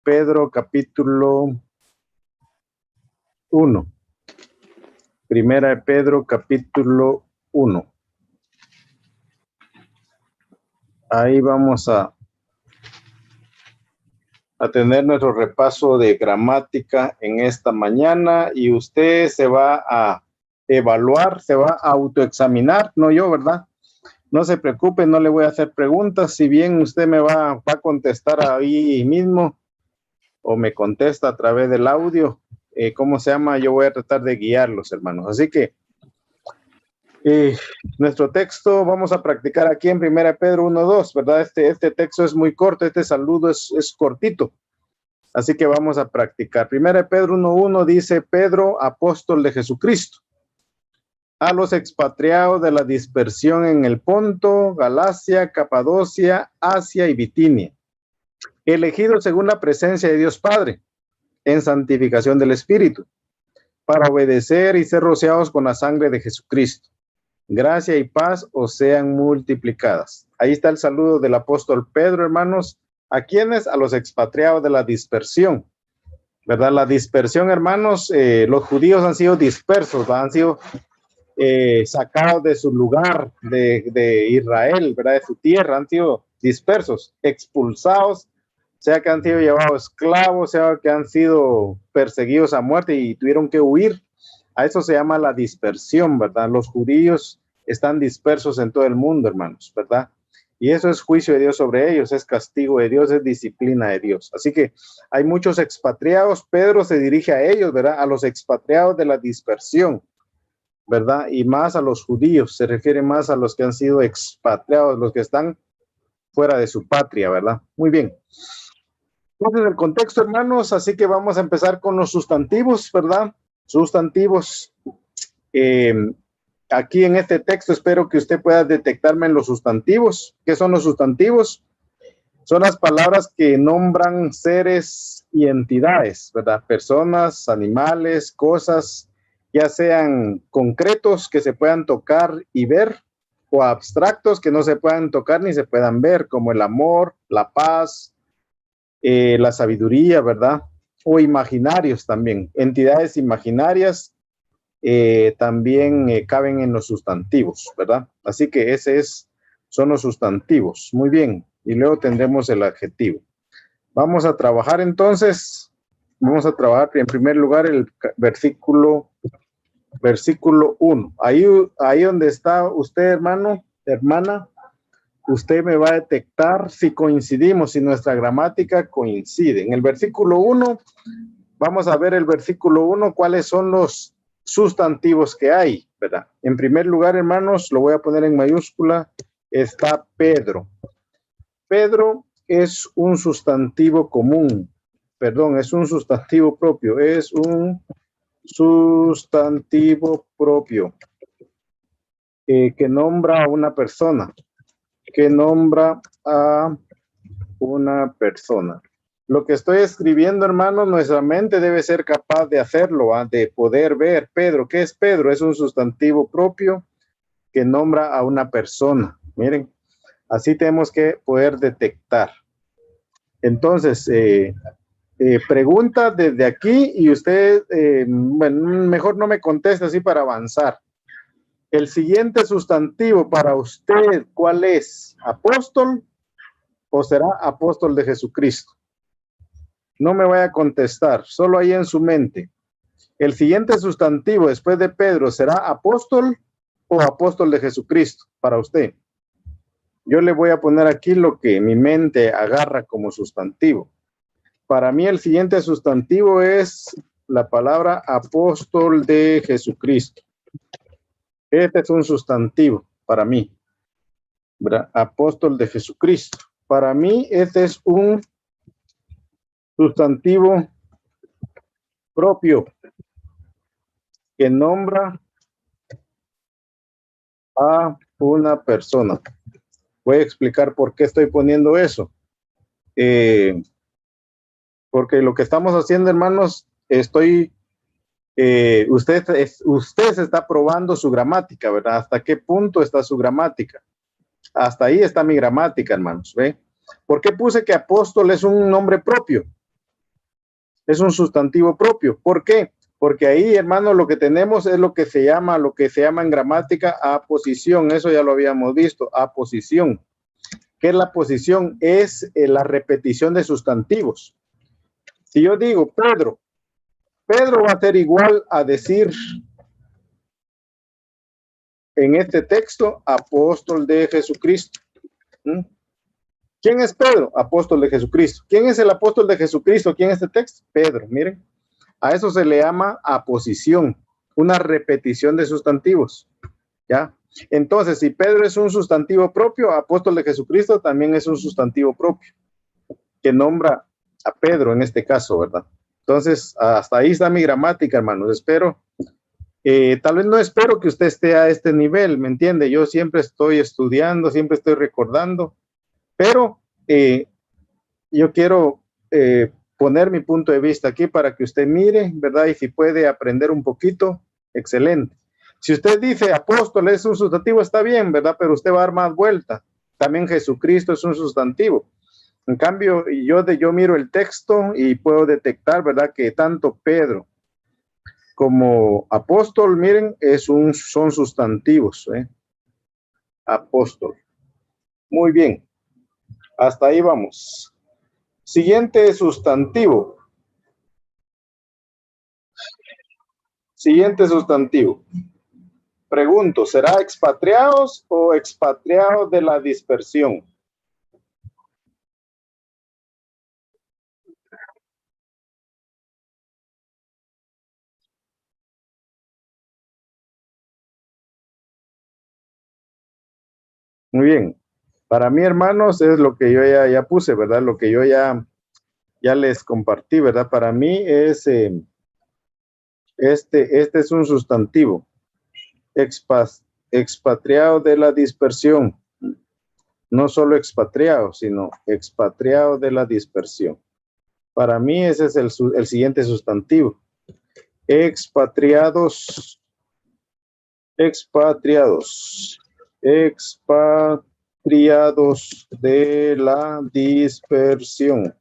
Pedro capítulo 1. Primera de Pedro capítulo 1. Ahí vamos a tener nuestro repaso de gramática en esta mañana y usted se va a evaluar, se va a autoexaminar, no yo, ¿verdad? No se preocupe, no le voy a hacer preguntas, si bien usted me va a contestar ahí mismo o me contesta a través del audio, ¿cómo se llama? Yo voy a tratar de guiarlos, hermanos. Así que nuestro texto vamos a practicar aquí en 1 Pedro 1:2, ¿verdad? Este texto es muy corto, este saludo es cortito. Así que vamos a practicar. 1 Pedro 1:1 dice: Pedro, apóstol de Jesucristo, a los expatriados de la dispersión en el Ponto, Galacia, Capadocia, Asia y Bitinia, elegidos según la presencia de Dios Padre, en santificación del Espíritu, para obedecer y ser rociados con la sangre de Jesucristo. Gracia y paz os sean multiplicadas. Ahí está el saludo del apóstol Pedro, hermanos. ¿A quiénes? A los expatriados de la dispersión, ¿verdad? La dispersión, hermanos, los judíos han sido dispersos, ¿verdad? Han sido sacados de su lugar de Israel, ¿verdad? De su tierra, han sido dispersos, expulsados, sea que han sido llevados esclavos, sea que han sido perseguidos a muerte y tuvieron que huir. A eso se llama la dispersión, ¿verdad? Los judíos están dispersos en todo el mundo, hermanos, ¿verdad? Y eso es juicio de Dios sobre ellos, es castigo de Dios, es disciplina de Dios. Así que hay muchos expatriados. Pedro se dirige a ellos, ¿verdad? A los expatriados de la dispersión, ¿verdad? Y más a los judíos, se refiere más a los que han sido expatriados, los que están fuera de su patria, ¿verdad? Muy bien. Entonces, el contexto, hermanos, así que vamos a empezar con los sustantivos, ¿verdad? Sustantivos. Aquí en este texto espero que usted pueda detectarme en los sustantivos. ¿Qué son los sustantivos? Son las palabras que nombran seres y entidades, ¿verdad? Personas, animales, cosas, ya sean concretos que se puedan tocar y ver, o abstractos que no se puedan tocar ni se puedan ver, como el amor, la paz, la sabiduría, ¿verdad? O imaginarios también, entidades imaginarias también caben en los sustantivos, ¿verdad? Así que son los sustantivos. Muy bien, y luego tendremos el adjetivo. Vamos a trabajar entonces, vamos a trabajar en primer lugar el versículo 1. Ahí donde está usted, hermano, hermana, usted me va a detectar si coincidimos, si nuestra gramática coincide. En el versículo 1, vamos a ver el versículo 1, cuáles son los sustantivos que hay, ¿verdad? En primer lugar, hermanos, lo voy a poner en mayúscula, está Pedro. Pedro es un sustantivo común, perdón, es un sustantivo propio, es un sustantivo propio que nombra a una persona, Lo que estoy escribiendo, hermanos, nuestra mente debe ser capaz de hacerlo, de poder ver. Pedro, ¿qué es Pedro? Es un sustantivo propio que nombra a una persona. Miren, así tenemos que poder detectar. Entonces, pregunta desde aquí y usted, bueno, mejor no me conteste así para avanzar. El siguiente sustantivo para usted, ¿cuál es? ¿Apóstol o será apóstol de Jesucristo? No me vaya a contestar, solo ahí en su mente. El siguiente sustantivo después de Pedro, ¿será apóstol o apóstol de Jesucristo para usted? Yo le voy a poner aquí lo que mi mente agarra como sustantivo. Para mí el siguiente sustantivo es la palabra apóstol de Jesucristo. Este es un sustantivo para mí, ¿verdad? Apóstol de Jesucristo. Para mí este es un sustantivo propio que nombra a una persona. Voy a explicar por qué estoy poniendo eso. Porque lo que estamos haciendo, hermanos, usted se está probando su gramática, ¿verdad? ¿Hasta qué punto está su gramática? Hasta ahí está mi gramática, hermanos, ¿ve? ¿Por qué puse que apóstol es un nombre propio? Es un sustantivo propio. ¿Por qué? Porque ahí, hermano, lo que tenemos es lo que se llama en gramática aposición. Eso ya lo habíamos visto, aposición. ¿Qué es la posición? Es la repetición de sustantivos. Si yo digo Pedro, Pedro va a ser igual a decir en este texto, apóstol de Jesucristo. ¿Mm? ¿Quién es Pedro? Apóstol de Jesucristo. ¿Quién es el apóstol de Jesucristo aquí en este texto? Pedro, miren. A eso se le llama aposición, una repetición de sustantivos. ¿Ya? Entonces, si Pedro es un sustantivo propio, apóstol de Jesucristo también es un sustantivo propio, que nombra a Pedro en este caso, ¿verdad? Entonces, hasta ahí está mi gramática, hermanos. Espero, tal vez no espero que usted esté a este nivel, ¿me entiende? Yo siempre estoy estudiando, siempre estoy recordando, pero yo quiero poner mi punto de vista aquí para que usted mire, ¿verdad? Y si puede aprender un poquito, excelente. Si usted dice apóstol es un sustantivo, está bien, ¿verdad? Pero usted va a dar más vuelta. También Jesucristo es un sustantivo. En cambio, yo miro el texto y puedo detectar, ¿verdad? Que tanto Pedro como apóstol, miren, son sustantivos, ¿eh? Apóstol. Muy bien. Hasta ahí vamos. Siguiente sustantivo. Siguiente sustantivo. Pregunto, ¿será expatriados o expatriados de la dispersión? Muy bien. Para mí, hermanos, es lo que yo ya puse, ¿verdad? Lo que yo ya les compartí, ¿verdad? Para mí es, este es un sustantivo. Expatriado de la dispersión. No solo expatriado, sino expatriado de la dispersión. Para mí ese es el siguiente sustantivo. Expatriados de la dispersión.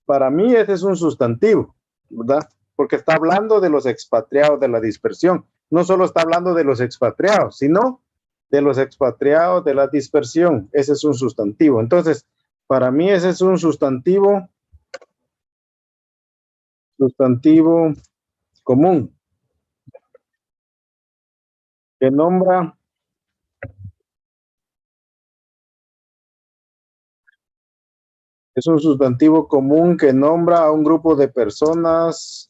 Para mí ese es un sustantivo, ¿verdad? Porque está hablando de los expatriados de la dispersión. No solo está hablando de los expatriados, sino de los expatriados de la dispersión. Ese es un sustantivo. Entonces, para mí ese es un sustantivo común que nombra es un sustantivo común que nombra a un grupo de personas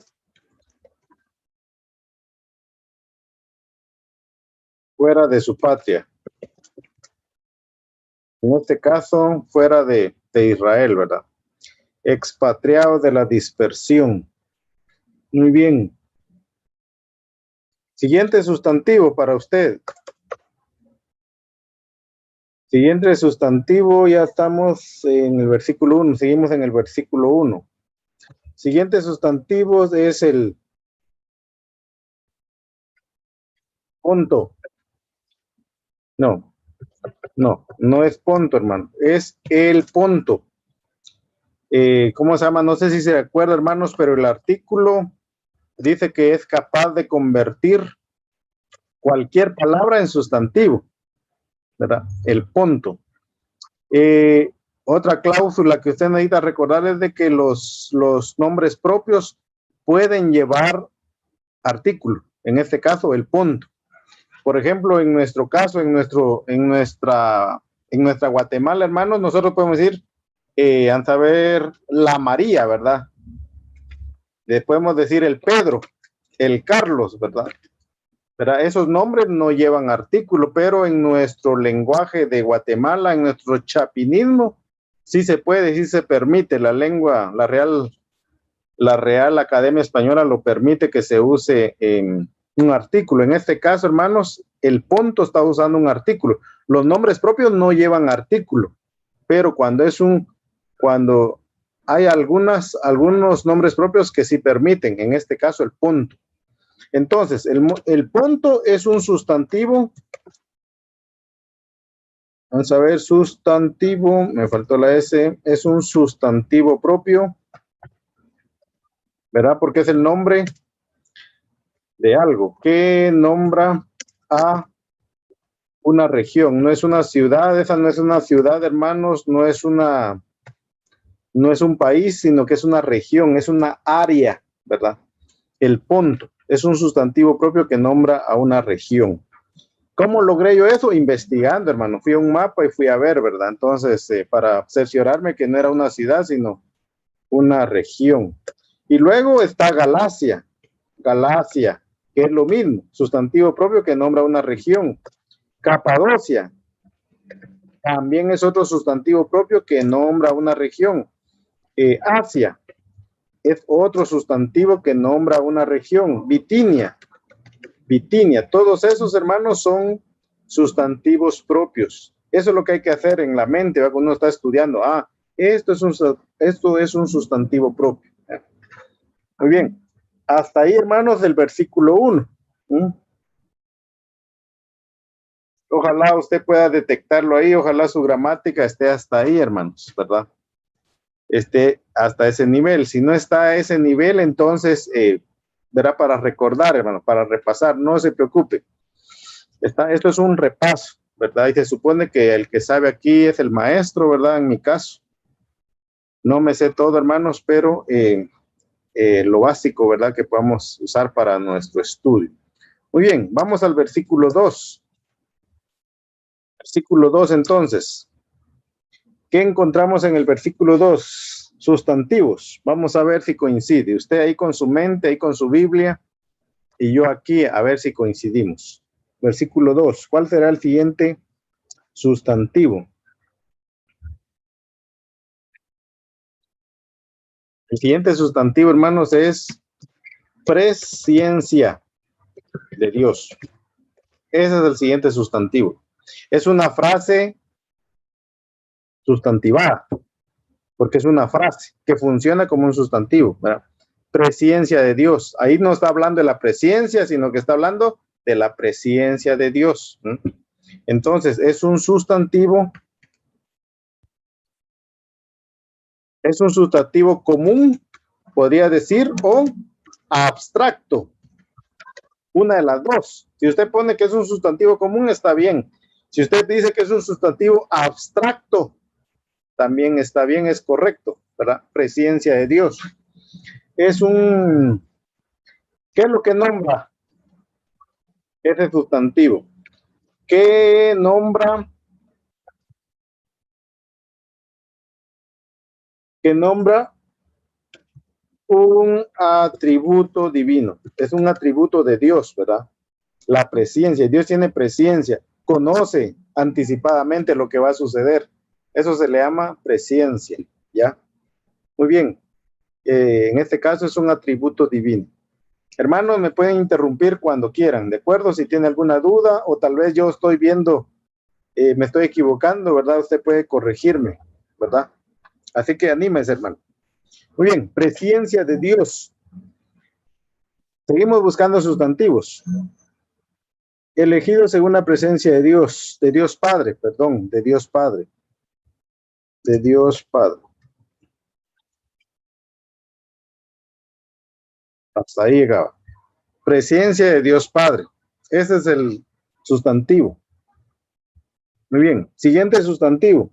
fuera de su patria. En este caso, fuera de Israel, ¿verdad? Expatriado de la dispersión. Muy bien. Siguiente sustantivo para usted. Siguiente sustantivo, ya estamos en el versículo 1, seguimos en el versículo 1. Siguiente sustantivo es el ponto. No es ponto, hermano, es el ponto. ¿Cómo se llama? No sé si se acuerda, hermanos, pero el artículo dice que es capaz de convertir cualquier palabra en sustantivo, ¿verdad? El ponto. Otra cláusula que usted necesita recordar es de que los nombres propios pueden llevar artículo, en este caso el punto. Por ejemplo, en nuestro caso, en nuestra Guatemala, hermanos, nosotros podemos decir, a saber, la María, ¿verdad? Le podemos decir el Pedro, el Carlos, ¿verdad? ¿Verdad? Esos nombres no llevan artículo, pero en nuestro lenguaje de Guatemala, en nuestro chapinismo, sí se puede, sí se permite. La lengua, la Real Academia Española lo permite que se use en un artículo. En este caso, hermanos, el punto está usando un artículo. Los nombres propios no llevan artículo, pero cuando hay algunos nombres propios que sí permiten, en este caso el punto. Entonces, el punto es un sustantivo. Vamos a ver, sustantivo, me faltó la S, es un sustantivo propio ¿verdad? Porque es el nombre de algo que nombra a una región. No es una ciudad, esa no es una ciudad, hermanos, no es un país, sino que es una región, es una área, ¿verdad? El Ponto es un sustantivo propio que nombra a una región. ¿Cómo logré yo eso? Investigando, hermano. Fui a un mapa y fui a ver, ¿verdad? Entonces, para cerciorarme que no era una ciudad, sino una región. Y luego está Galacia, que es lo mismo, sustantivo propio que nombra una región. Capadocia, también es otro sustantivo propio que nombra una región. Asia, es otro sustantivo que nombra una región. Bitinia, todos esos, hermanos, son sustantivos propios. Eso es lo que hay que hacer en la mente, cuando uno está estudiando. Esto es un sustantivo propio. Muy bien. Hasta ahí, hermanos, del versículo 1. Ojalá usted pueda detectarlo ahí, ojalá su gramática esté hasta ahí, hermanos, ¿verdad? Esté hasta ese nivel. Si no está a ese nivel, entonces verá, para recordar, hermano, para repasar, no se preocupe. Esto es un repaso, ¿verdad? Y se supone que el que sabe aquí es el maestro, ¿verdad? En mi caso. No me sé todo, hermanos, pero lo básico, ¿verdad? Que podamos usar para nuestro estudio. Muy bien, vamos al versículo 2. Versículo 2, entonces. ¿Qué encontramos en el versículo 2? Sustantivos. Vamos a ver si coincide. Usted ahí con su mente, ahí con su Biblia, y yo aquí a ver si coincidimos. Versículo 2. ¿Cuál será el siguiente sustantivo? El siguiente sustantivo, hermanos, es presciencia de Dios. Ese es el siguiente sustantivo. Es una frase sustantivada, porque es una frase que funciona como un sustantivo, ¿verdad? Presencia de Dios. Ahí no está hablando de la presencia, sino que está hablando de la presencia de Dios. Entonces, es un sustantivo común, podría decir, o abstracto. Una de las dos. Si usted pone que es un sustantivo común, está bien. Si usted dice que es un sustantivo abstracto, también está bien, es correcto, ¿verdad? Presencia de Dios. Es un... ¿Qué es lo que nombra ese sustantivo? ¿Qué nombra? Que nombra un atributo divino. Es un atributo de Dios, ¿verdad? La presencia. Dios tiene presencia. Conoce anticipadamente lo que va a suceder. Eso se le llama presencia, ¿ya? Muy bien. En este caso es un atributo divino. Hermanos, me pueden interrumpir cuando quieran, ¿de acuerdo? Si tiene alguna duda o tal vez yo estoy viendo, me estoy equivocando, ¿verdad? Usted puede corregirme, ¿verdad? Así que anímese, hermano. Muy bien, presencia de Dios. Seguimos buscando sustantivos. Elegido según la presencia de Dios Padre, perdón, de Dios Padre. De Dios Padre. Hasta ahí llegaba. Presencia de Dios Padre. Ese es el sustantivo. Muy bien. Siguiente sustantivo.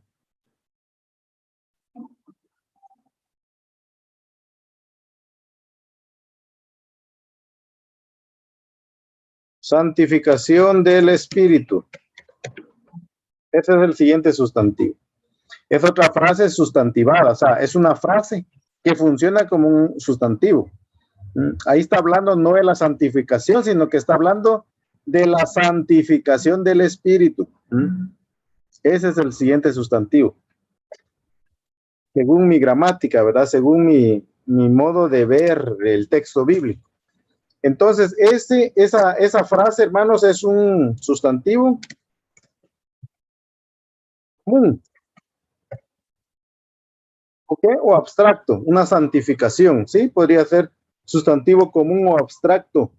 Santificación del Espíritu. Ese es el siguiente sustantivo. Es otra frase sustantivada, o sea, es una frase que funciona como un sustantivo. Ahí está hablando no de la santificación, sino que está hablando de la santificación del Espíritu. Ese es el siguiente sustantivo. Según mi gramática, ¿verdad? Según mi modo de ver el texto bíblico. Entonces, esa frase, hermanos, es un sustantivo común. ¿Ok? O abstracto, una santificación, ¿sí? Podría ser sustantivo común o abstracto.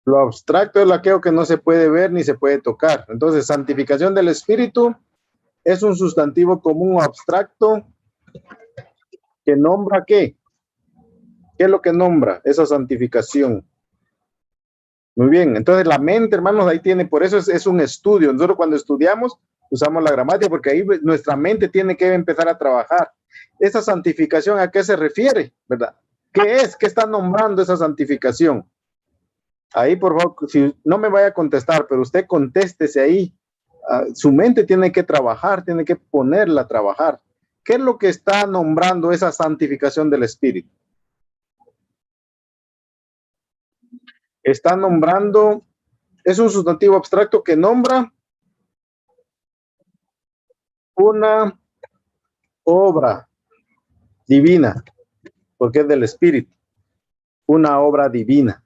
Lo abstracto es aquello que no se puede ver ni se puede tocar. Entonces, santificación del Espíritu es un sustantivo común o abstracto ¿Que nombra qué? ¿Qué es lo que nombra esa santificación? Muy bien, entonces la mente, hermanos, ahí tiene, por eso es un estudio. Nosotros cuando estudiamos usamos la gramática porque ahí nuestra mente tiene que empezar a trabajar. Esa santificación, ¿a qué se refiere? ¿Verdad? ¿Qué es? ¿Qué está nombrando esa santificación? Ahí, por favor, si no me vaya a contestar, pero usted contéstese ahí. Su mente tiene que trabajar, tiene que ponerla a trabajar. ¿Qué es lo que está nombrando esa santificación del Espíritu? Está nombrando, es un sustantivo abstracto que nombra una obra divina, porque es del Espíritu, una obra divina.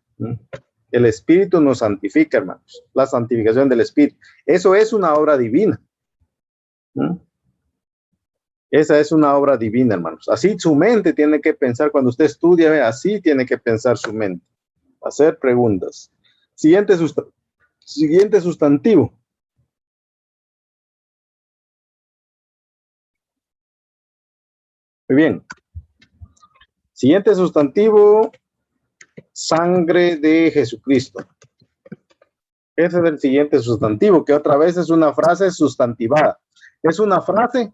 El Espíritu nos santifica, hermanos, la santificación del Espíritu. Eso es una obra divina. Esa es una obra divina, hermanos. Así su mente tiene que pensar cuando usted estudia, así tiene que pensar su mente. Hacer preguntas. Siguiente sustantivo. Muy bien. Siguiente sustantivo, sangre de Jesucristo. Ese es el siguiente sustantivo, que otra vez es una frase sustantivada. Es una frase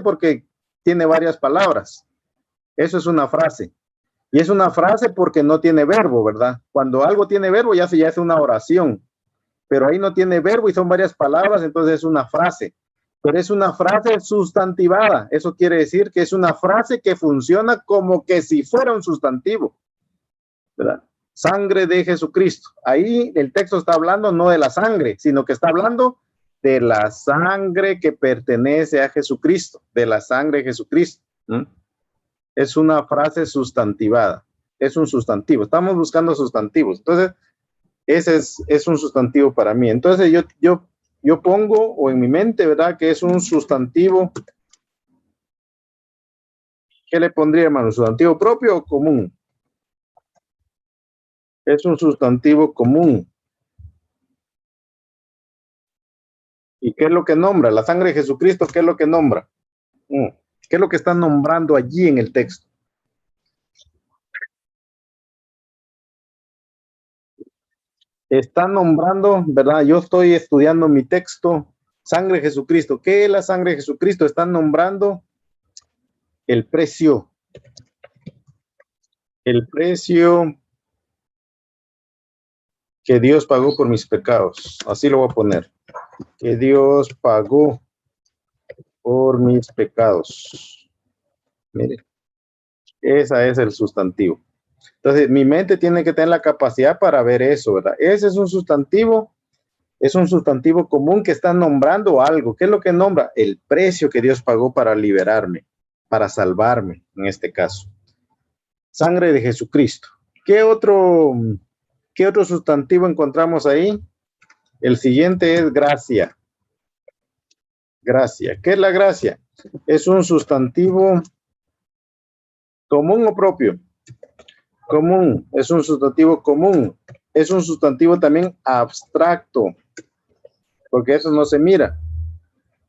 porque tiene varias palabras. Eso es una frase. Y es una frase porque no tiene verbo, ¿verdad? Cuando algo tiene verbo ya se hace una oración. Pero ahí no tiene verbo y son varias palabras, entonces es una frase. Pero es una frase sustantivada. Eso quiere decir que es una frase que funciona como que si fuera un sustantivo, ¿verdad? Sangre de Jesucristo. Ahí el texto está hablando no de la sangre, sino que está hablando de la sangre que pertenece a Jesucristo, de la sangre de Jesucristo. Es una frase sustantivada, es un sustantivo. Estamos buscando sustantivos. Entonces, ese es un sustantivo para mí. Entonces, yo pongo, o en mi mente, ¿verdad? Que es un sustantivo. ¿Qué le pondría, hermano? ¿Sustantivo propio o común? Es un sustantivo común. ¿Y qué es lo que nombra? La sangre de Jesucristo, ¿qué es lo que nombra? ¿Qué es lo que está nombrando allí en el texto? Está nombrando, ¿verdad? Yo estoy estudiando mi texto, sangre de Jesucristo. ¿Qué es la sangre de Jesucristo? Están nombrando el precio que Dios pagó por mis pecados. Así lo voy a poner. Que Dios pagó por mis pecados. Mire, ese es el sustantivo. Entonces, mi mente tiene que tener la capacidad para ver eso, ¿verdad? Ese es un sustantivo común que está nombrando algo. ¿Qué es lo que nombra? El precio que Dios pagó para liberarme, para salvarme, en este caso. Sangre de Jesucristo. ¿Qué otro sustantivo encontramos ahí? El siguiente es gracia. Gracia. ¿Qué es la gracia? Es un sustantivo común o propio. Común. Es un sustantivo común. Es un sustantivo también abstracto, porque eso no se mira.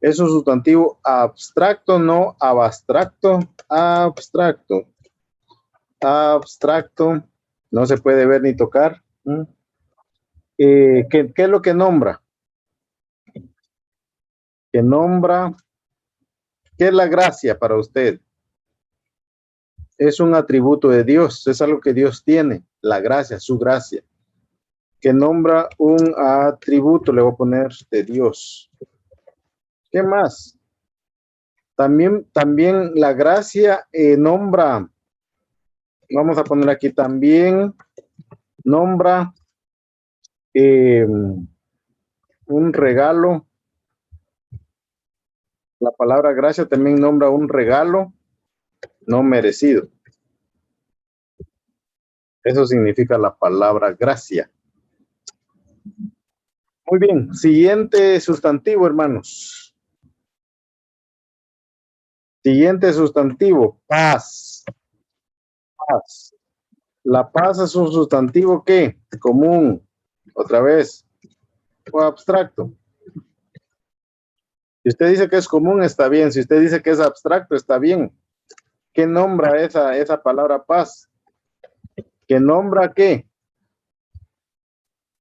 Es un sustantivo abstracto, no abstracto, abstracto. Abstracto. No se puede ver ni tocar. ¿Qué es lo que nombra? Que nombra, ¿qué es la gracia para usted? Es un atributo de Dios, es algo que Dios tiene, la gracia, su gracia. Que nombra un atributo, le voy a poner de Dios. ¿Qué más? También la gracia nombra, vamos a poner aquí también, nombra un regalo. La palabra gracia también nombra un regalo no merecido. Eso significa la palabra gracia. Muy bien, siguiente sustantivo, hermanos. Siguiente sustantivo, paz. Paz. La paz es un sustantivo ¿qué? Común, otra vez, o abstracto. Si usted dice que es común, está bien. Si usted dice que es abstracto, está bien. ¿Qué nombra esa palabra paz? ¿Qué nombra qué?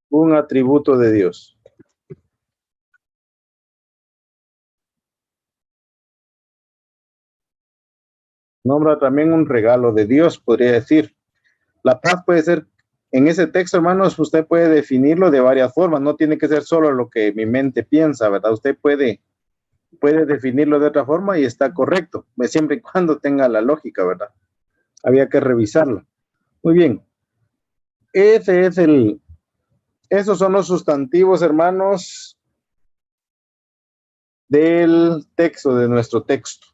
Un atributo de Dios. Nombra también un regalo de Dios, podría decir. La paz puede ser, en ese texto, hermanos, usted puede definirlo de varias formas. No tiene que ser solo lo que mi mente piensa, ¿verdad? Usted puede definirlo de otra forma y está correcto, siempre y cuando tenga la lógica, ¿verdad? Había que revisarlo. Muy bien. Esos son los sustantivos, hermanos, del texto, de nuestro texto.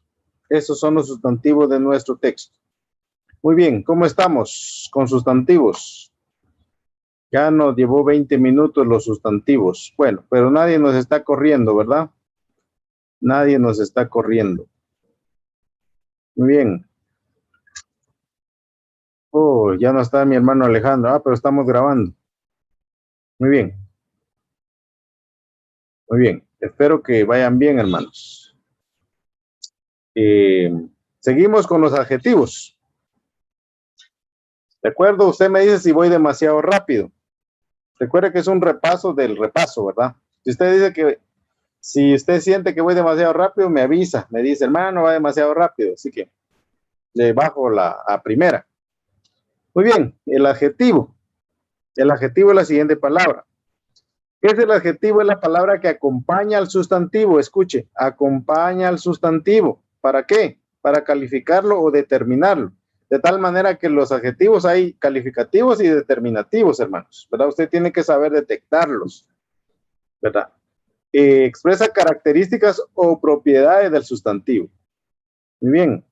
Esos son los sustantivos de nuestro texto. Muy bien, ¿cómo estamos con sustantivos? Ya nos llevó 20 minutos los sustantivos. Bueno, pero nadie nos está corriendo, ¿verdad? Nadie nos está corriendo. Muy bien. Oh, ya no está mi hermano Alejandro. Ah, pero estamos grabando. Muy bien. Muy bien. Espero que vayan bien, hermanos. Seguimos con los adjetivos. ¿De acuerdo? Usted me dice si voy demasiado rápido. Recuerde que es un repaso del repaso, ¿verdad? Si usted siente que voy demasiado rápido, me avisa. Me dice, hermano, va demasiado rápido. Así que le bajo a primera. Muy bien, el adjetivo. El adjetivo es la siguiente palabra. ¿Qué es el adjetivo? Es la palabra que acompaña al sustantivo. Escuche, acompaña al sustantivo. ¿Para qué? Para calificarlo o determinarlo. De tal manera que los adjetivos hay calificativos y determinativos, hermanos, ¿verdad? Usted tiene que saber detectarlos, ¿verdad? Expresa características o propiedades del sustantivo. Muy bien.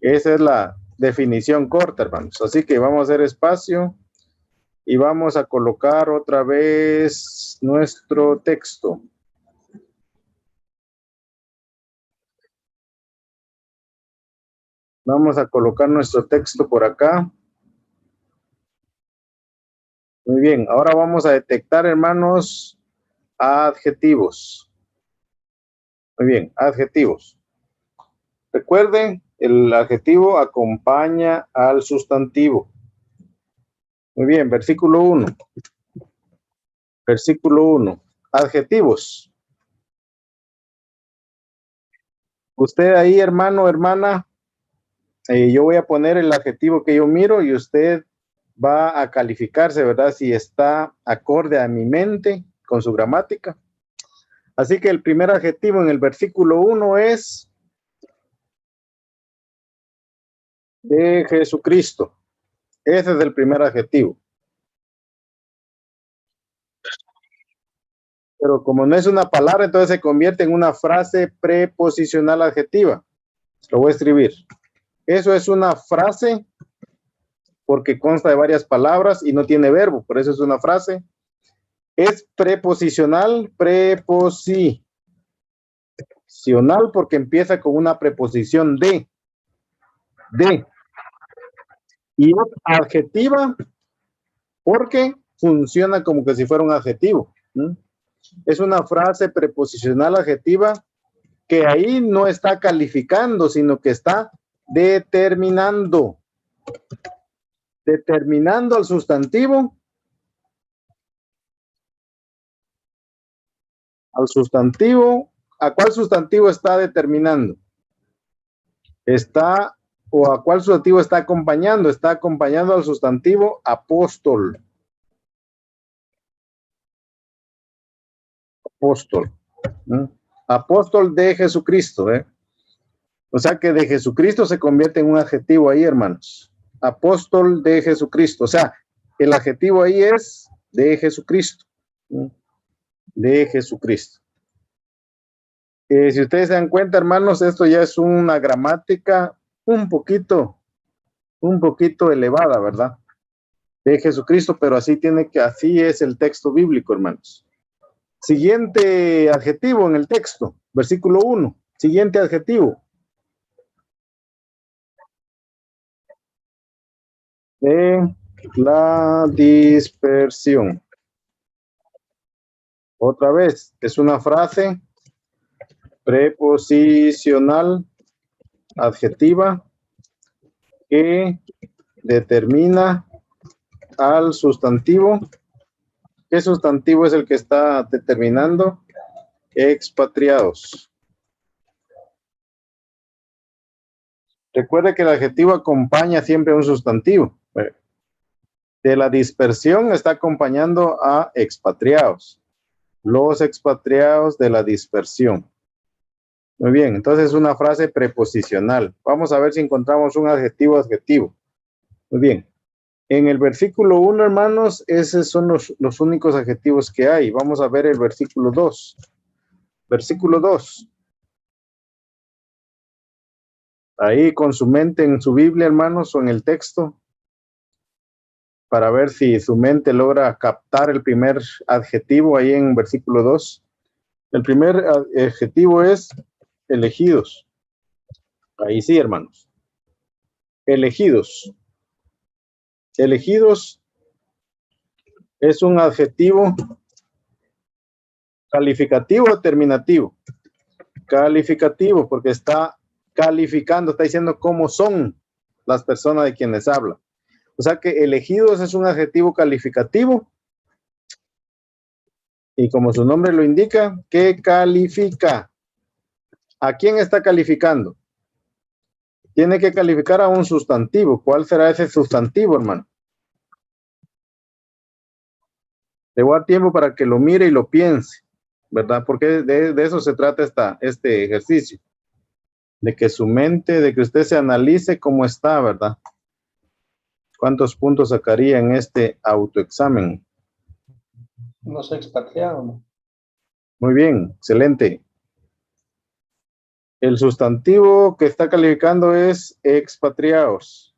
Esa es la definición corta, hermanos. Así que vamos a hacer espacio y vamos a colocar otra vez nuestro texto. Vamos a colocar nuestro texto por acá. Muy bien, ahora vamos a detectar, hermanos, adjetivos. Muy bien, adjetivos. Recuerden, el adjetivo acompaña al sustantivo. Muy bien, versículo 1. Versículo 1. Adjetivos. Usted ahí, hermano, hermana, yo voy a poner el adjetivo que yo miro y usted va a calificarse, ¿verdad? Si está acorde a mi mente con su gramática. Así que el primer adjetivo en el versículo 1 es de Jesucristo. Ese es el primer adjetivo. Pero como no es una palabra, entonces se convierte en una frase preposicional adjetiva. Lo voy a escribir. Eso es una frase porque consta de varias palabras y no tiene verbo, por eso es una frase. Es preposicional, preposicional porque empieza con una preposición de. Y es adjetiva porque funciona como que si fuera un adjetivo. Es una frase preposicional adjetiva que ahí no está calificando, sino que está determinando. Determinando al sustantivo. Al sustantivo. ¿A cuál sustantivo está determinando? Está, o a cuál sustantivo está acompañando. Está acompañando al sustantivo apóstol. Apóstol. Apóstol de Jesucristo. O sea que de Jesucristo se convierte en un adjetivo ahí, hermanos. Apóstol de Jesucristo. O sea, el adjetivo ahí es de Jesucristo. De Jesucristo. Si ustedes se dan cuenta, hermanos, esto ya es una gramática un poquito elevada, ¿verdad? De Jesucristo, pero así es el texto bíblico, hermanos. Siguiente adjetivo en el texto, versículo 1. Siguiente adjetivo. De la dispersión. Otra vez, es una frase preposicional adjetiva que determina al sustantivo. ¿Qué sustantivo es el que está determinando? Expatriados. Recuerde que el adjetivo acompaña siempre a un sustantivo. De la dispersión está acompañando a expatriados. Los expatriados de la dispersión. Muy bien, entonces es una frase preposicional. Vamos a ver si encontramos un adjetivo. Muy bien. En el versículo 1, hermanos, esos son los únicos adjetivos que hay. Vamos a ver el versículo 2. Versículo 2. Ahí con su mente en su Biblia, hermanos, o en el texto, para ver si su mente logra captar el primer adjetivo ahí en versículo 2. El primer adjetivo es elegidos. Ahí sí, hermanos. Elegidos. Elegidos es un adjetivo calificativo o terminativo. Calificativo, porque está calificando, está diciendo cómo son las personas de quienes habla. O sea que elegidos es un adjetivo calificativo. Y como su nombre lo indica, ¿qué califica? ¿A quién está calificando? Tiene que calificar a un sustantivo. ¿Cuál será ese sustantivo, hermano? Le voy a dar tiempo para que lo mire y lo piense, ¿verdad? Porque de eso se trata este ejercicio. De que su mente, de que usted se analice cómo está, ¿verdad? ¿Cuántos puntos sacaría en este autoexamen? Los expatriados, ¿no? Muy bien, excelente. El sustantivo que está calificando es expatriados.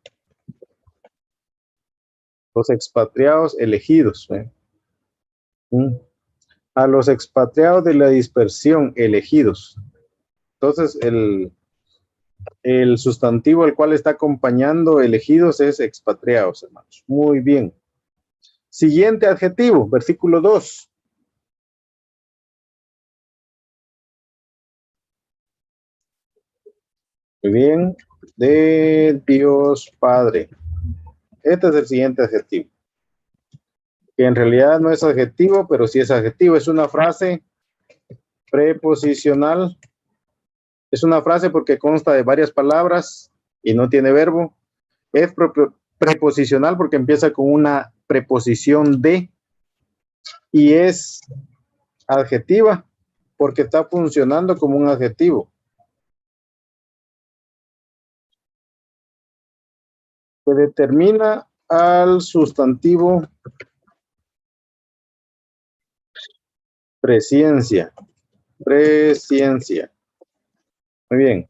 Los expatriados elegidos. A los expatriados de la dispersión elegidos. Entonces, el sustantivo al cual está acompañando elegidos es expatriados, hermanos. Muy bien. Siguiente adjetivo, versículo 2. Muy bien. De Dios Padre. Este es el siguiente adjetivo. Que en realidad no es adjetivo, pero sí es adjetivo. Es una frase preposicional. Es una frase porque consta de varias palabras y no tiene verbo. Es preposicional porque empieza con una preposición de. Y es adjetiva porque está funcionando como un adjetivo. Que determina al sustantivo presciencia. Presciencia. Muy bien.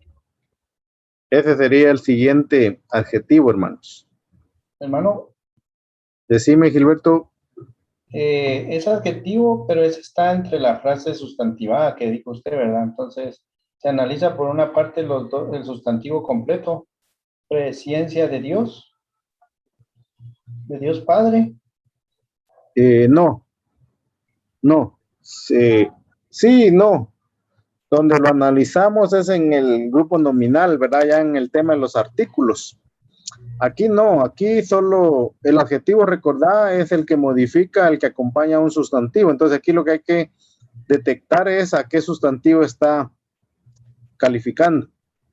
Ese sería el siguiente adjetivo, hermanos. Hermano, Decime, Gilberto. es adjetivo, pero ese está entre la frase sustantivada que dijo usted, ¿verdad? Entonces, se analiza por una parte el sustantivo completo, presciencia de Dios Padre. No. Sí, no. Donde lo analizamos es en el grupo nominal, ¿verdad? Ya en el tema de los artículos. Aquí no, aquí solo el adjetivo recordar es el que modifica, el que acompaña a un sustantivo. Entonces aquí lo que hay que detectar es a qué sustantivo está calificando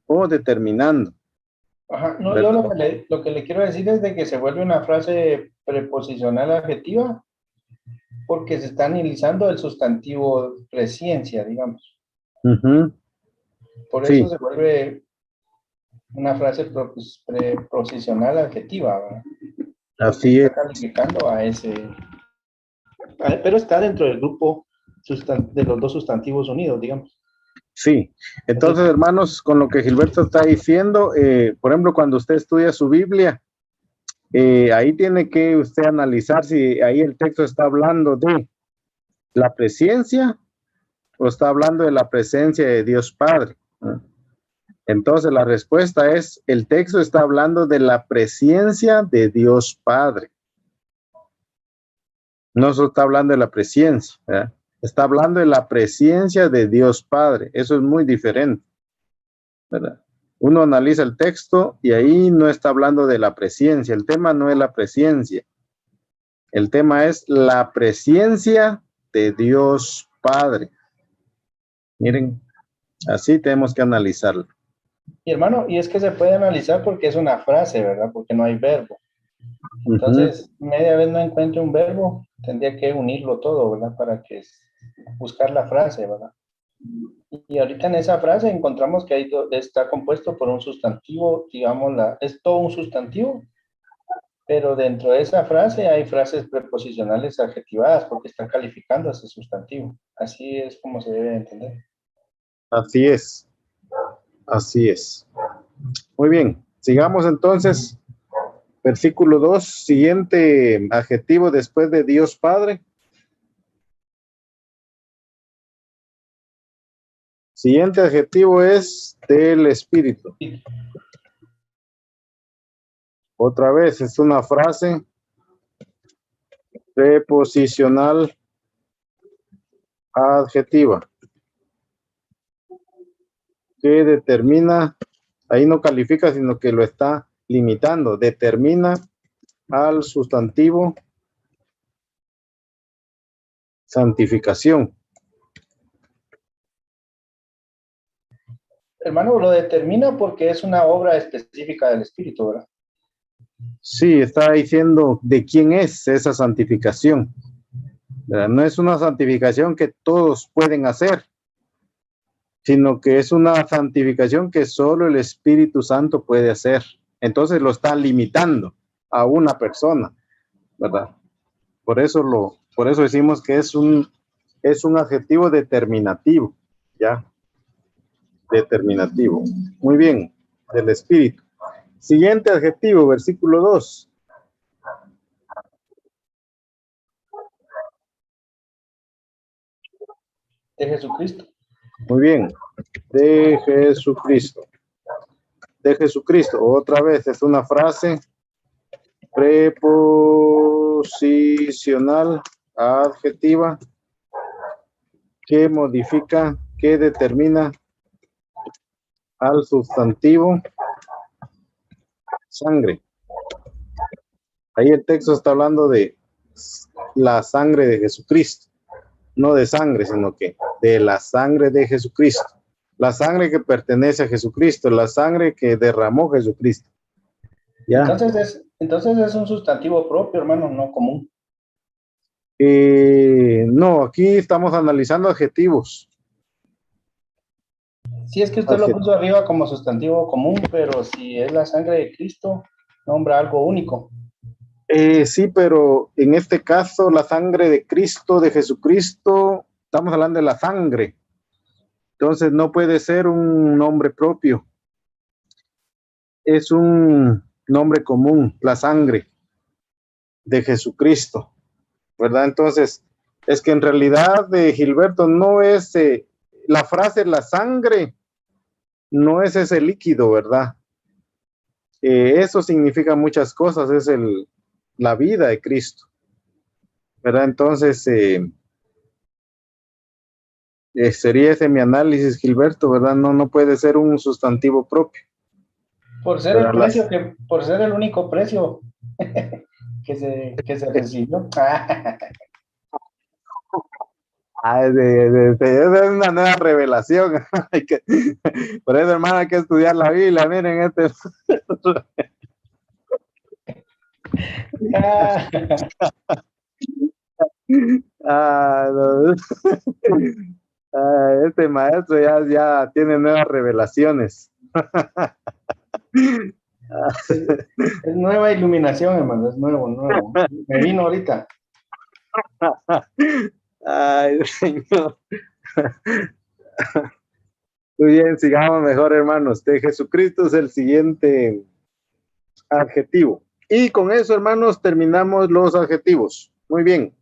o determinando. Ajá, no, yo lo que le quiero decir es de que se vuelve una frase preposicional adjetiva porque se está analizando el sustantivo presciencia, digamos. Por eso Sí. se vuelve una frase preposicional adjetiva, ¿verdad? Así es. Está calificando a ese, pero está dentro del grupo de los dos sustantivos unidos, digamos. Sí, entonces hermanos, con lo que Gilberto está diciendo, por ejemplo, cuando usted estudia su Biblia, ahí tiene que usted analizar si ahí el texto está hablando de la presencia o está hablando de la presencia de Dios Padre. Entonces la respuesta es, el texto está hablando de la presencia de Dios Padre. No solo está hablando de la presencia, ¿verdad? Está hablando de la presencia de Dios Padre. Eso es muy diferente, ¿verdad? Uno analiza el texto y ahí no está hablando de la presencia. El tema no es la presencia. El tema es la presencia de Dios Padre. Miren, así tenemos que analizarlo. Y hermano, y es que se puede analizar porque es una frase, ¿verdad? Porque no hay verbo. Entonces, media vez no encuentro un verbo, tendría que unirlo todo, ¿verdad? Para que buscar la frase, ¿verdad? Y ahorita en esa frase encontramos que ahí está compuesto por un sustantivo, digamos, es todo un sustantivo, pero dentro de esa frase hay frases preposicionales adjetivadas porque están calificando a ese sustantivo. Así es como se debe entender. Así es. Así es. Muy bien. Sigamos entonces. Versículo 2. Siguiente adjetivo después de Dios Padre. Siguiente adjetivo es del Espíritu. Otra vez es una frase preposicional adjetiva que determina, ahí no califica, sino que lo está limitando, determina al sustantivo santificación. Hermano, lo determina porque es una obra específica del Espíritu, ¿verdad? Sí, está diciendo de quién es esa santificación. No es una santificación que todos pueden hacer, sino que es una santificación que solo el Espíritu Santo puede hacer. Entonces lo está limitando a una persona, ¿verdad? Por eso decimos que es un adjetivo determinativo, ¿ya? Determinativo. Muy bien, del Espíritu. Siguiente adjetivo, versículo 2. De Jesucristo. Muy bien, de Jesucristo. De Jesucristo. Otra vez es una frase preposicional adjetiva que modifica, que determina al sustantivo sangre. Ahí el texto está hablando de la sangre de Jesucristo, no de sangre, sino que de la sangre de Jesucristo, la sangre que pertenece a Jesucristo, la sangre que derramó Jesucristo. ¿Ya? Entonces es un sustantivo propio, hermano, no común. No, aquí estamos analizando adjetivos. Sí, es que usted lo puso arriba como sustantivo común, pero si es la sangre de Cristo, nombra algo único. Sí, pero en este caso la sangre de Cristo, de Jesucristo, estamos hablando de la sangre. Entonces no puede ser un nombre propio. Es un nombre común, la sangre de Jesucristo, ¿verdad? Entonces, es que en realidad, Gilberto, no es la frase la sangre, no es ese líquido, ¿verdad? Eso significa muchas cosas, es la vida de Cristo, ¿verdad? Entonces, sería ese mi análisis, Gilberto, ¿verdad? No puede ser un sustantivo propio. Por ser el precio, por ser el único precio que se recibió. Es una nueva revelación. Por eso, hermano, hay que estudiar la Biblia. Miren, no. Este maestro ya tiene nuevas revelaciones. Es nueva iluminación, hermano, es nuevo. Me vino ahorita. Ay, Señor. Muy bien, sigamos mejor, hermanos. De Jesucristo es el siguiente adjetivo. Y con eso, hermanos, terminamos los adjetivos. Muy bien.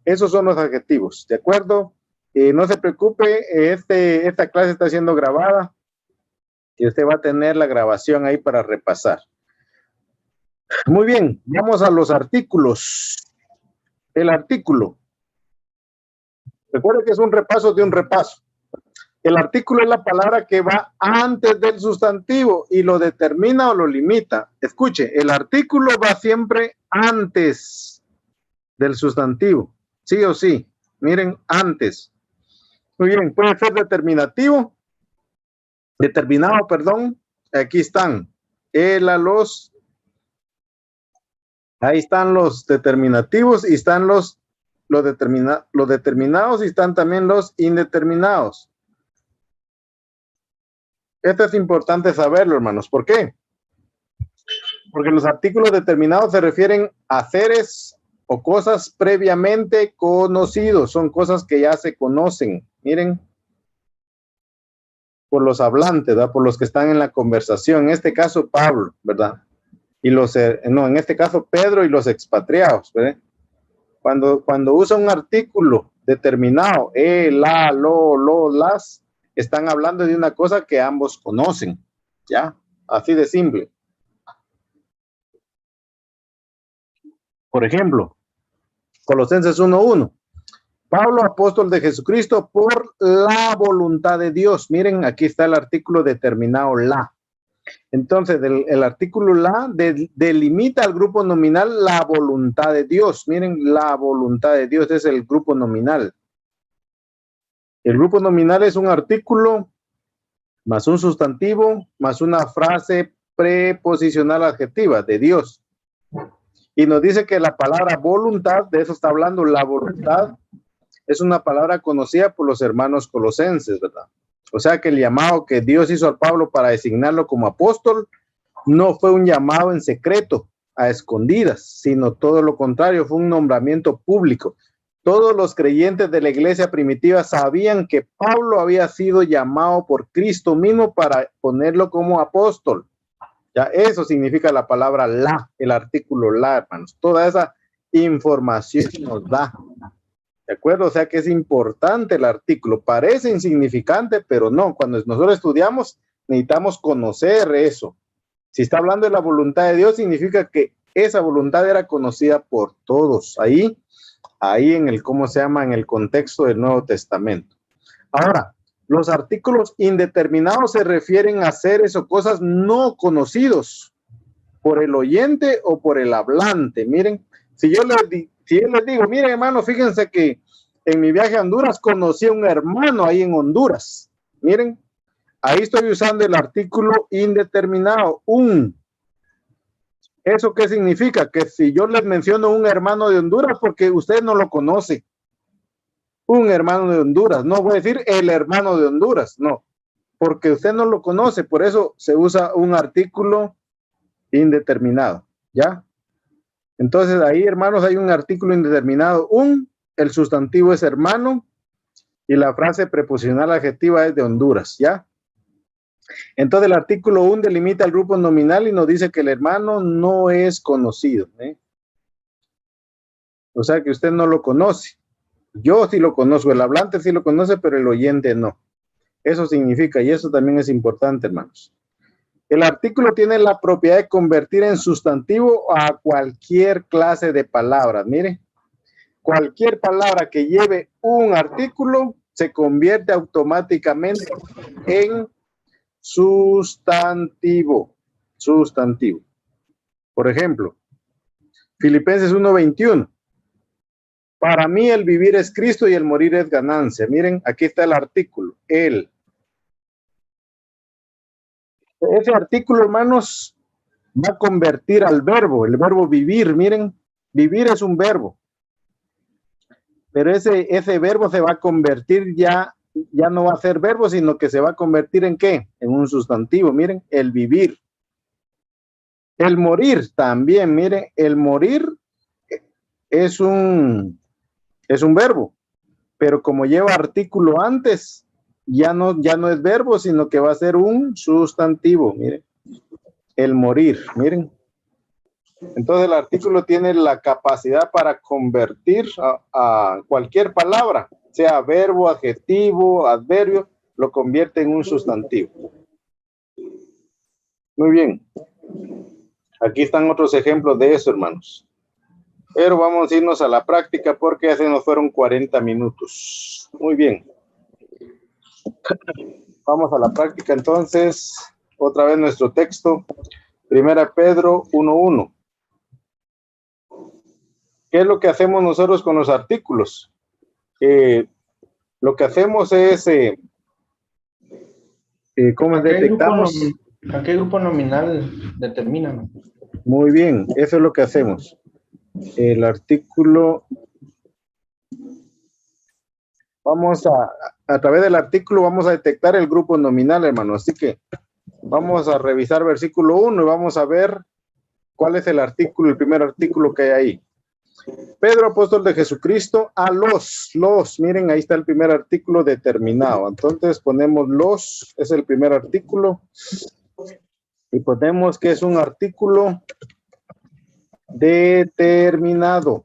Esos son los adjetivos, ¿de acuerdo? No se preocupe, esta clase está siendo grabada y usted va a tener la grabación ahí para repasar. Muy bien, vamos a los artículos. El artículo. Recuerde que es un repaso de un repaso. El artículo es la palabra que va antes del sustantivo y lo determina o lo limita. Escuche, el artículo va siempre antes del sustantivo, sí o sí. Miren, antes. Muy bien, puede ser determinado, perdón. Aquí están. Ahí están los determinativos y están los determinados y están también los indeterminados. Esto es importante saberlo, hermanos. ¿Por qué? Porque los artículos determinados se refieren a seres o cosas previamente conocidos. Son cosas que ya se conocen. Miren, por los hablantes, ¿verdad? Por los que están en la conversación. En este caso, Pablo, ¿verdad? Y en este caso, Pedro y los expatriados, ¿verdad? Cuando usa un artículo determinado, la, lo, las, están hablando de una cosa que ambos conocen, ¿ya? Así de simple. Por ejemplo, Colosenses 1:1. Pablo, apóstol de Jesucristo, por la voluntad de Dios. Miren, aquí está el artículo determinado, la. Entonces, el artículo la delimita al grupo nominal la voluntad de Dios. Miren, la voluntad de Dios es el grupo nominal. El grupo nominal es un artículo más un sustantivo más una frase preposicional adjetiva de Dios. Y nos dice que la palabra voluntad, de eso está hablando, la voluntad es una palabra conocida por los hermanos colosenses, ¿verdad? O sea que el llamado que Dios hizo a Pablo para designarlo como apóstol no fue un llamado en secreto, a escondidas, sino todo lo contrario, fue un nombramiento público. Todos los creyentes de la iglesia primitiva sabían que Pablo había sido llamado por Cristo mismo para ponerlo como apóstol. Ya eso significa la palabra la, el artículo la, hermanos. Toda esa información nos da. ¿De acuerdo? O sea que es importante el artículo. Parece insignificante, pero no. Cuando nosotros estudiamos, necesitamos conocer eso. Si está hablando de la voluntad de Dios, significa que esa voluntad era conocida por todos. Ahí en el, ¿cómo se llama? En el contexto del Nuevo Testamento. Ahora, los artículos indeterminados se refieren a seres o cosas no conocidos por el oyente o por el hablante. Miren, si yo les digo, miren, hermano, fíjense que en mi viaje a Honduras conocí a un hermano ahí en Honduras. Miren, ahí estoy usando el artículo indeterminado, un. ¿Eso qué significa? Que si yo les menciono un hermano de Honduras, porque usted no lo conoce. Un hermano de Honduras, no voy a decir el hermano de Honduras, no, porque usted no lo conoce, por eso se usa un artículo indeterminado, ¿ya? Entonces ahí, hermanos, hay un artículo indeterminado, el sustantivo es hermano y la frase preposicional adjetiva es de Honduras, ¿ya? Entonces el artículo un delimita el grupo nominal y nos dice que el hermano no es conocido, ¿eh? O sea que usted no lo conoce. Yo sí lo conozco, el hablante sí lo conoce, pero el oyente no. Eso significa, y eso también es importante, hermanos. El artículo tiene la propiedad de convertir en sustantivo a cualquier clase de palabras. Mire, cualquier palabra que lleve un artículo se convierte automáticamente en sustantivo. Sustantivo. Por ejemplo, Filipenses 1:21. Para mí el vivir es Cristo y el morir es ganancia. Miren, aquí está el artículo, el. Ese artículo, hermanos, va a convertir al verbo, el verbo vivir. Miren, vivir es un verbo. Pero ese verbo se va a convertir ya no va a ser verbo, sino que se va a convertir ¿en qué? En un sustantivo. Miren, el vivir. El morir también, miren, el morir es un verbo, pero como lleva artículo antes, ya no es verbo, sino que va a ser un sustantivo. Miren, el morir, miren. Entonces el artículo tiene la capacidad para convertir a cualquier palabra, sea verbo, adjetivo, adverbio, lo convierte en un sustantivo. Muy bien. Aquí están otros ejemplos de eso, hermanos. Pero vamos a irnos a la práctica porque ya se nos fueron 40 minutos. Muy bien. Vamos a la práctica entonces. Otra vez nuestro texto. Primera Pedro 1:1. ¿Qué es lo que hacemos nosotros con los artículos? Lo que hacemos es, ¿cómo ¿A detectamos? ¿A qué grupo nominal determinan? Muy bien, eso es lo que hacemos. El artículo, vamos a través del artículo vamos a detectar el grupo nominal, hermano. Así que vamos a revisar versículo 1 y vamos a ver cuál es el artículo, el primer artículo que hay ahí. Pedro, apóstol de Jesucristo, a los, miren, ahí está el primer artículo determinado. Entonces ponemos los, es el primer artículo, y ponemos que es un artículo determinado.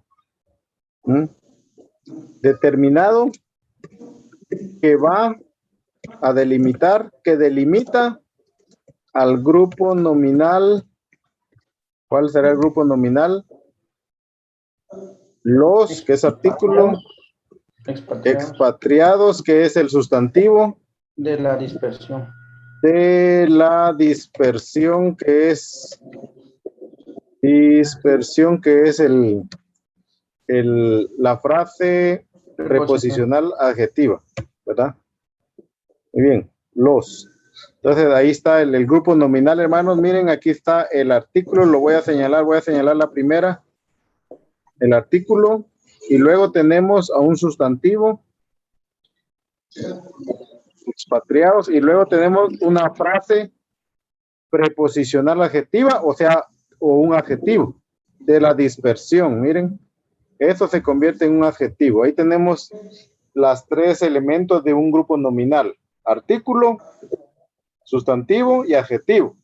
Determinado, que va a delimitar, que delimita al grupo nominal. ¿Cuál será el grupo nominal? Los, que es artículo. Expatriados, que es el sustantivo. De la dispersión. De la dispersión, que es la frase preposicional adjetiva, ¿verdad? Muy bien, los. Entonces ahí está el grupo nominal, hermanos. Miren, aquí está el artículo, lo voy a señalar la primera, el artículo, y luego tenemos a un sustantivo, expatriados, y luego tenemos una frase preposicional adjetiva, o un adjetivo de la dispersión. Miren, eso se convierte en un adjetivo. Ahí tenemos las tres elementos de un grupo nominal: artículo, sustantivo y adjetivo.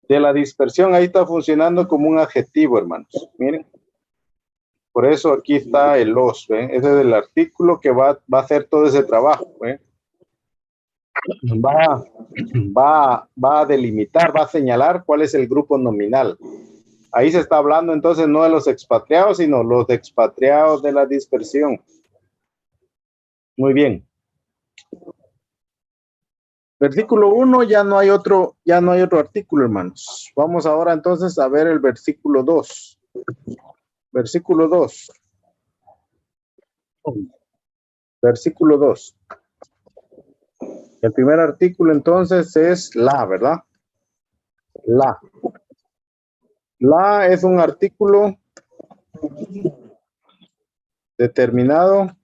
De la dispersión, ahí está funcionando como un adjetivo, hermanos. Miren, por eso aquí está el los, ¿ven? Ese es el artículo que va a hacer todo ese trabajo, ¿ven? Va a delimitar, va a señalar cuál es el grupo nominal. Ahí se está hablando entonces no de los expatriados, sino los expatriados de la dispersión. Muy bien. Versículo 1, ya no hay otro artículo, hermanos. Vamos ahora entonces a ver el versículo 2. Versículo 2. Versículo 2. El primer artículo entonces es la, ¿verdad? La. La es un artículo determinado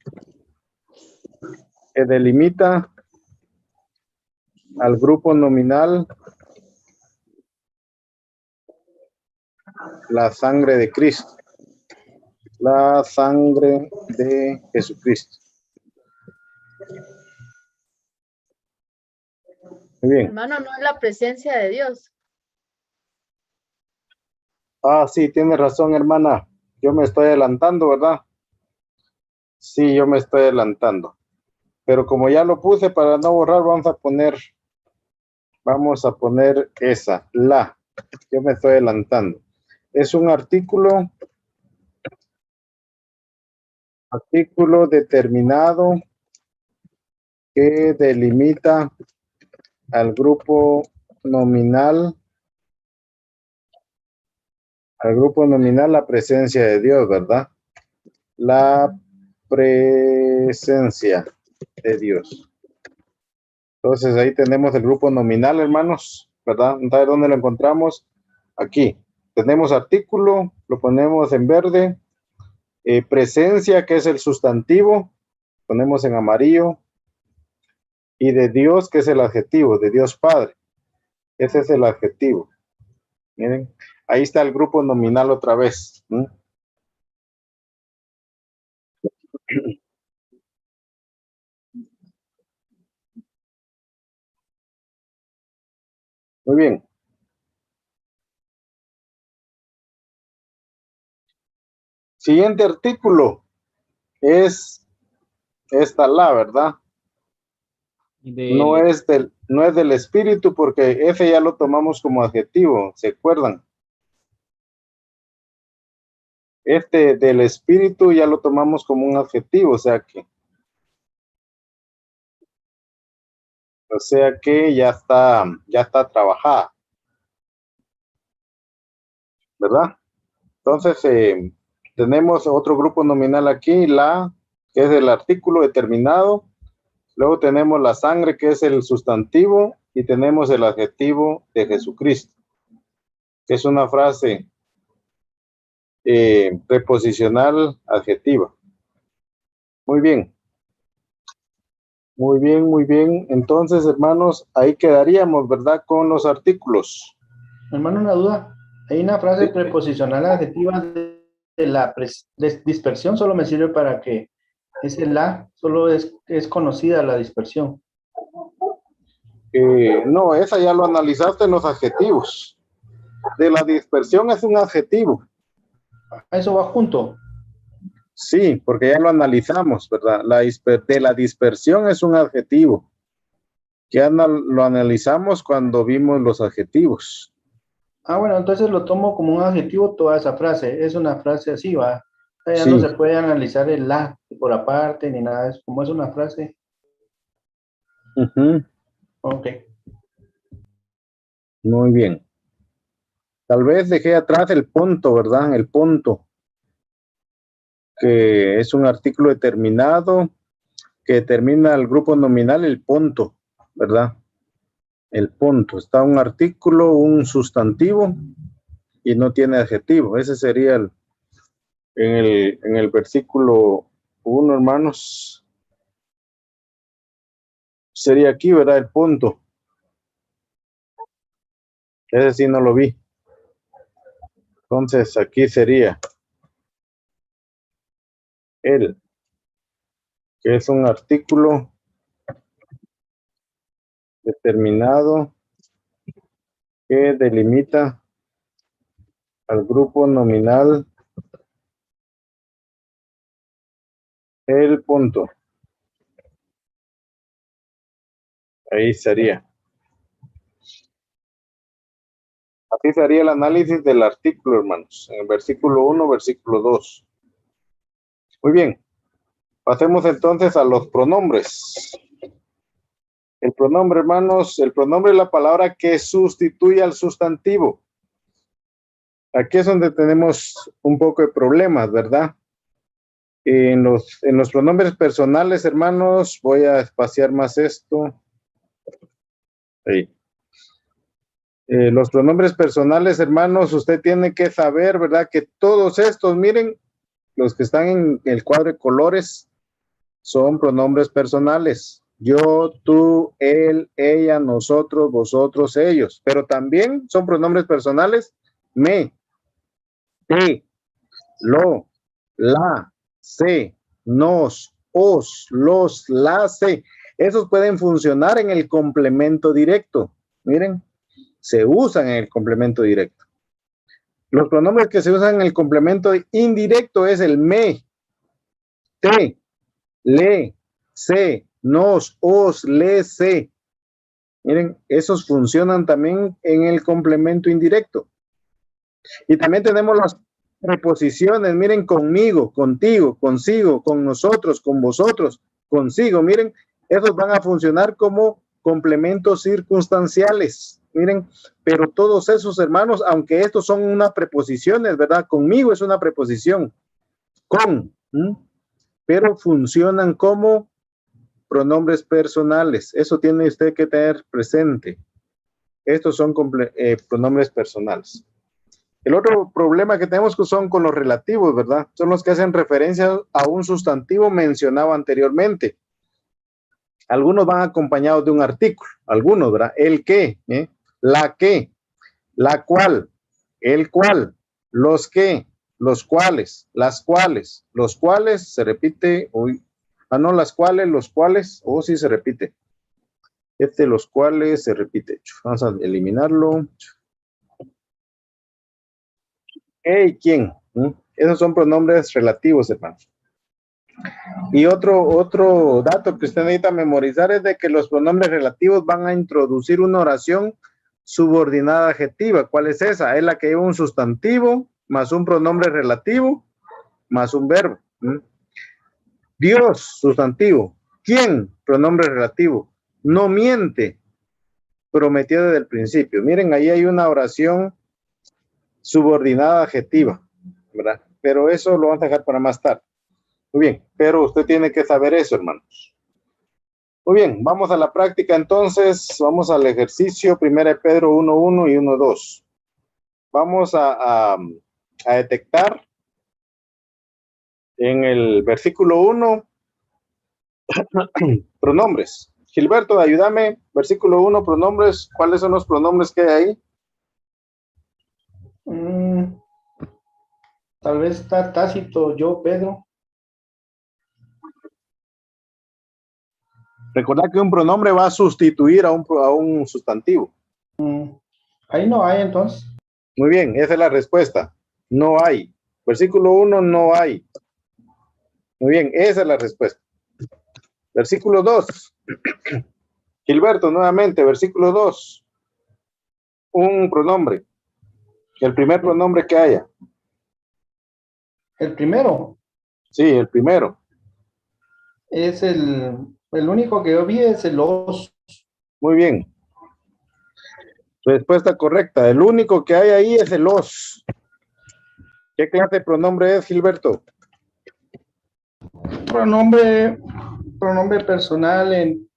que delimita al grupo nominal la sangre de Cristo. La sangre de Jesucristo. Muy bien. Hermano, no es la presencia de Dios. Ah, sí, tiene razón, hermana. Yo me estoy adelantando, ¿verdad? Sí, yo me estoy adelantando. Pero como ya lo puse, para no borrar, vamos a poner esa, la. Yo me estoy adelantando. Es un artículo determinado que delimita al grupo nominal, la presencia de Dios, ¿verdad? La presencia de Dios. Entonces ahí tenemos el grupo nominal, hermanos, ¿verdad? ¿Dónde lo encontramos? Aquí. Tenemos artículo, lo ponemos en verde. Presencia, que es el sustantivo, ponemos en amarillo. Y de Dios, que es el adjetivo, de Dios Padre. Ese es el adjetivo. Miren, ahí está el grupo nominal otra vez. Muy bien. Siguiente artículo es esta la, ¿verdad? No es del espíritu, porque ese ya lo tomamos como adjetivo, ¿se acuerdan? Este del espíritu ya lo tomamos como un adjetivo, o sea que O sea que ya está trabajada, ¿verdad? Entonces, tenemos otro grupo nominal aquí, la, que es el artículo determinado. Luego tenemos la sangre, que es el sustantivo, y tenemos el adjetivo de Jesucristo, que es una frase preposicional adjetiva. Muy bien. Muy bien, muy bien. Entonces, hermanos, ahí quedaríamos, ¿verdad? Con los artículos. Hermano, una duda. Hay una frase Sí. preposicional adjetiva de la dispersión, solo me sirve para que ese la, solo es conocida la dispersión. No, esa ya lo analizaste en los adjetivos. De la dispersión es un adjetivo. Eso va junto. Sí, porque ya lo analizamos, ¿verdad? De la dispersión es un adjetivo. Ya lo analizamos cuando vimos los adjetivos. Ah, bueno, entonces lo tomo como un adjetivo toda esa frase. Es una frase así, va. Ya Sí. no se puede analizar el la por aparte ni nada de eso. Como es una frase. Ok. Muy bien. Tal vez dejé atrás el punto, ¿verdad? El punto, que es un artículo determinado que determina el grupo nominal, el punto, ¿verdad? El punto. Está un artículo, un sustantivo y no tiene adjetivo. Ese sería en el versículo 1, hermanos. Sería aquí, ¿verdad? El punto. Ese sí no lo vi. Entonces aquí sería el, que es un artículo determinado que delimita al grupo nominal, el punto. Ahí sería. Así sería el análisis del artículo, hermanos, en el versículo 1, versículo 2. Muy bien. Pasemos entonces a los pronombres. El pronombre, hermanos, el pronombre es la palabra que sustituye al sustantivo. Aquí es donde tenemos un poco de problemas, ¿verdad? En los pronombres personales, hermanos, voy a espaciar más esto. Ahí. Los pronombres personales, hermanos, usted tiene que saber, ¿verdad? Que todos estos, miren, los que están en el cuadro de colores, son pronombres personales. Yo, tú, él, ella, nosotros, vosotros, ellos. Pero también son pronombres personales. Me, te, lo, la, se, nos, os, los, las, se. Esos pueden funcionar en el complemento directo. Miren, se usan en el complemento directo. Los pronombres que se usan en el complemento indirecto es el me, te, le, se, nos, os, les, se. Miren, esos funcionan también en el complemento indirecto. Y también tenemos las preposiciones, miren, conmigo, contigo, consigo, con nosotros, con vosotros, consigo. Miren, esos van a funcionar como complementos circunstanciales. Miren, pero todos esos, hermanos, aunque estos son unas preposiciones, ¿verdad? Conmigo es una preposición, con, pero funcionan como pronombres personales. Eso tiene usted que tener presente. Estos son pronombres personales. El otro problema que tenemos son con los relativos, ¿verdad? Son los que hacen referencia a un sustantivo mencionado anteriormente. Algunos van acompañados de un artículo, algunos, ¿verdad? El que, la que, la cual, el cual, los que, los cuales, las cuales, los cuales, se repite, las cuales, los cuales, sí se repite. Los cuales se repite. Vamos a eliminarlo. ¿Y quién? Esos son pronombres relativos, hermanos. Y otro dato que usted necesita memorizar es de que los pronombres relativos van a introducir una oración subordinada adjetiva. ¿Cuál es esa? Es la que lleva un sustantivo más un pronombre relativo más un verbo. Dios, sustantivo. ¿Quién? Pronombre relativo. no miente, prometió desde el principio. Miren, ahí hay una oración subordinada adjetiva, ¿verdad? Pero eso lo vamos a dejar para más tarde. Muy bien, pero usted tiene que saber eso, hermanos. Muy bien, vamos a la práctica entonces, vamos al ejercicio, 1 Pedro 1:1 y 1:2. Vamos a detectar en el versículo 1 pronombres. Gilberto, ayúdame, versículo 1, pronombres. ¿Cuáles son los pronombres que hay ahí? Tal vez está tácito yo, Pedro. Recordad que un pronombre va a sustituir a un sustantivo. Ahí no hay entonces. Muy bien, esa es la respuesta. No hay. Versículo 1, no hay. Muy bien, esa es la respuesta. Versículo 2. Gilberto, nuevamente, versículo 2. Un pronombre. El primer pronombre que haya. El primero Sí, el primero. es el único que yo vi es el os. Muy bien. Respuesta correcta. El único que hay ahí es el os. ¿Qué clase de pronombre es, Gilberto? Pronombre personal en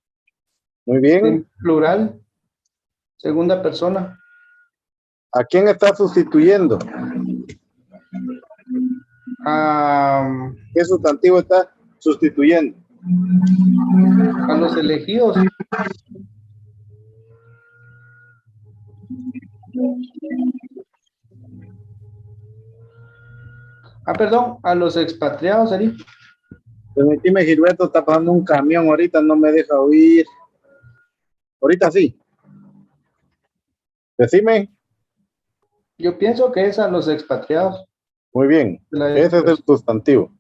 Muy bien. en plural, segunda persona. ¿A quién está sustituyendo? ¿Qué sustantivo está sustituyendo? A los elegidos. Perdón, a los expatriados, sería. Permíteme, Gilberto, está pasando un camión ahorita, no me deja oír. Ahorita sí. Decime. Yo pienso que es a los expatriados. Muy bien. Ese es el sustantivo.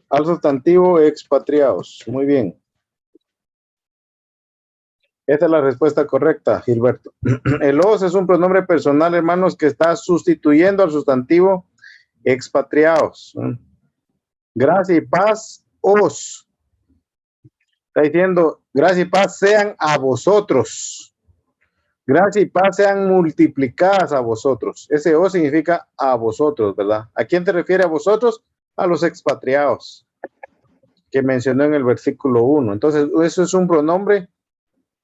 Al sustantivo expatriados. Muy bien. Esa es la respuesta correcta, Gilberto. El os es un pronombre personal, hermanos, que está sustituyendo al sustantivo expatriados. Gracia y paz os. Está diciendo, gracia y paz sean a vosotros. Gracia y paz sean multiplicadas a vosotros. Ese os significa a vosotros, ¿verdad? ¿A quién te refiere a vosotros? A los expatriados que mencionó en el versículo 1. Entonces, eso es un pronombre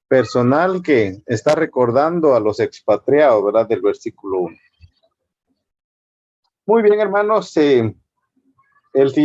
personal que está recordando a los expatriados, ¿verdad? Del versículo 1. Muy bien, hermanos. El